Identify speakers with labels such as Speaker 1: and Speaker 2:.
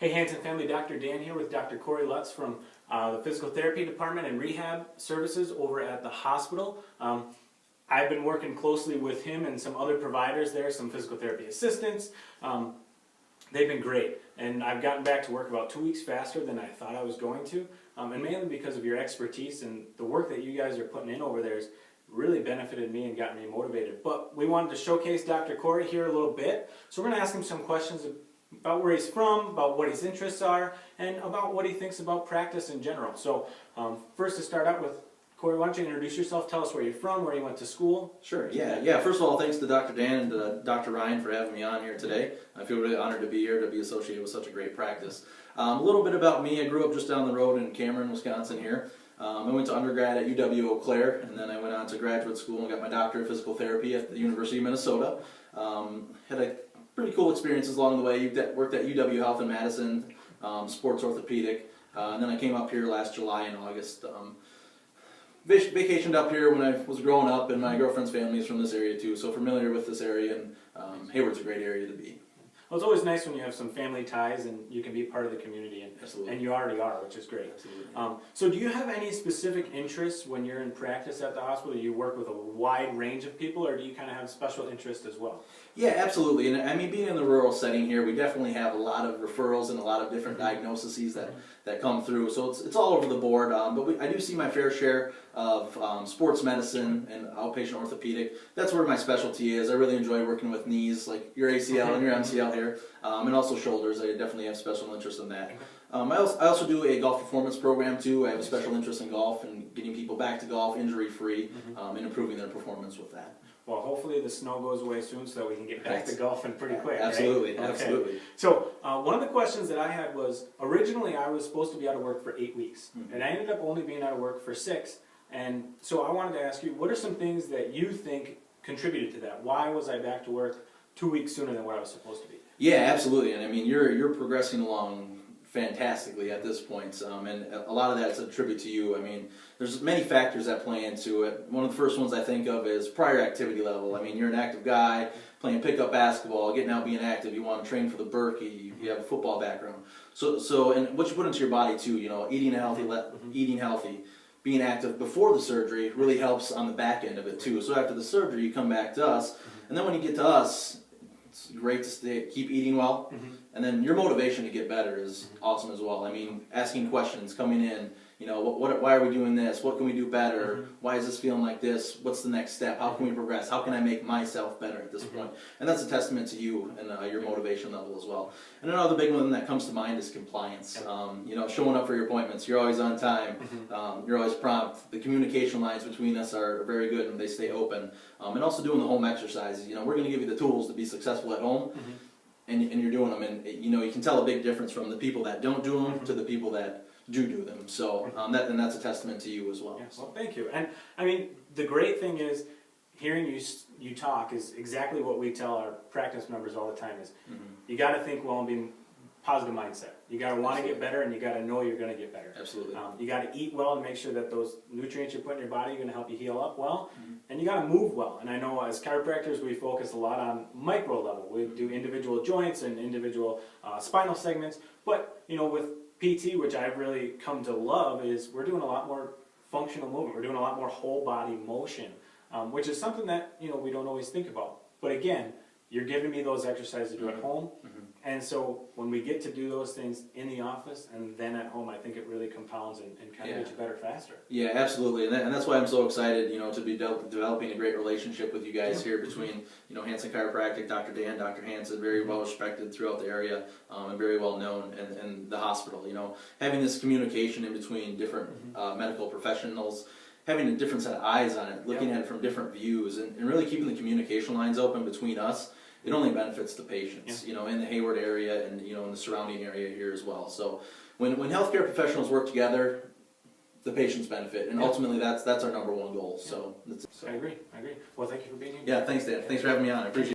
Speaker 1: Hey Hansen family, Dr. Dan here with Dr. Kory Lutz from the Physical Therapy Department and Rehab Services over at the hospital. I've been working closely with him and some other providers there, some physical therapy assistants. They've been great, and I've gotten back to work about 2 weeks faster than I thought I was going to, and mainly because of your expertise and the work that you guys are putting in over there has really benefited me and gotten me motivated. But we wanted to showcase Dr. Kory here a little bit, so we're going to ask him some questions about where he's from, about what his interests are, and about what he thinks about practice in general. So first, to start out with, Kory, why don't you introduce yourself, tell us where you're from, where you went to school.
Speaker 2: Sure, yeah. First of all, thanks to Dr. Dan and to Dr. Ryan for having me on here today. I feel really honored to be here, to be associated with such a great practice. A little bit about me. I grew up just down the road in Cameron, Wisconsin here. I went to undergrad at UW Eau Claire, and then I went on to graduate school and got my doctorate of physical therapy at the University of Minnesota. Had a pretty cool experiences along the way. You worked at UW Health in Madison, sports orthopedic, and then I came up here last July and August. Vacationed up here when I was growing up, and my girlfriend's family is from this area too, so familiar with this area, and Hayward's a great area to be.
Speaker 1: Well, it's always nice when you have some family ties and you can be part of the community, and you already are, which is great.
Speaker 2: Absolutely.
Speaker 1: So do you have any specific interests when you're in practice at the hospital? Do you work with a wide range of people, or do you kind of have special interests as well?
Speaker 2: Yeah, absolutely. And I mean, being in the rural setting here, we definitely have a lot of referrals and a lot of different diagnoses that come through. So it's all over the board. But I do see my fair share of sports medicine and outpatient orthopedic. That's where my specialty is. I really enjoy working with knees, like your ACL and your MCL here, and also shoulders. I definitely have special interest in that. I also do a golf performance program too. I have a special interest in golf and getting people back to golf injury-free and improving their performance with that.
Speaker 1: Well, hopefully the snow goes away soon so that we can get back to golfing pretty quick.
Speaker 2: Absolutely,
Speaker 1: right?
Speaker 2: absolutely.
Speaker 1: Okay. So one of the questions that I had was, originally I was supposed to be out of work for 8 weeks, and I ended up only being out of work for 6. And so I wanted to ask you, what are some things that you think contributed to that? Why was I back to work 2 weeks sooner than what I was supposed to be?
Speaker 2: Yeah, absolutely. And I mean, you're progressing along fantastically at this point, and a lot of that's a tribute to you. I mean, there's many factors that play into it. One of the first ones I think of is prior activity level. I mean, you're an active guy, playing pickup basketball, getting out being active, you want to train for the Berkey, you have a football background. So and what you put into your body too, you know, eating healthy, being active before the surgery really helps on the back end of it too. So after the surgery, you come back to us, and then when you get to us, it's great to keep eating well, and then your motivation to get better is awesome as well. I mean, asking questions, coming in, you know, why are we doing this? What can we do better? Why is this feeling like this? What's the next step? How can we progress? How can I make myself better at this point? And that's a testament to you and your motivation level as well. And another big one that comes to mind is compliance. You know, showing up for your appointments. You're always on time. You're always prompt. The communication lines between us are very good and they stay open. And also doing the home exercises. You know, we're going to give you the tools to be successful at home. And you're doing them, and you know, you can tell a big difference from the people that don't do them to the people that do them. So that's a testament to you as well.
Speaker 1: Yes, well, thank you. And I mean, the great thing is, hearing you talk is exactly what we tell our practice members all the time. Is you got to think well and be positive mindset. You got to want to get better, and you got to know you're going to get better.
Speaker 2: Absolutely.
Speaker 1: You got to eat well and make sure that those nutrients you put in your body are going to help you heal up well, and you got to move well. And I know as chiropractors we focus a lot on micro level. We do individual joints and individual spinal segments, but you know, with PT, which I've really come to love, is we're doing a lot more functional movement. We're doing a lot more whole body motion, which is something that, you know, we don't always think about. But again, you're giving me those exercises to do at home, and so when we get to do those things in the office and then at home, I think it really compounds and kind of gets you better faster. Yeah,
Speaker 2: absolutely, and that's why I'm so excited, you know, to be developing a great relationship with you guys here between, you know, Hansen Chiropractic, Dr. Dan, Dr. Hansen, very well respected throughout the area, and very well known, and the hospital. You know, having this communication in between different medical professionals, having a different set of eyes on it, looking at it from different views, and really keeping the communication lines open between us. It only benefits the patients, you know, in the Hayward area and, you know, in the surrounding area here as well. So when healthcare professionals work together, the patients benefit, and ultimately that's our number one goal. So,
Speaker 1: I agree. Well, thank you for being here.
Speaker 2: Yeah, thanks, Dan. Thanks for having me on. I appreciate it.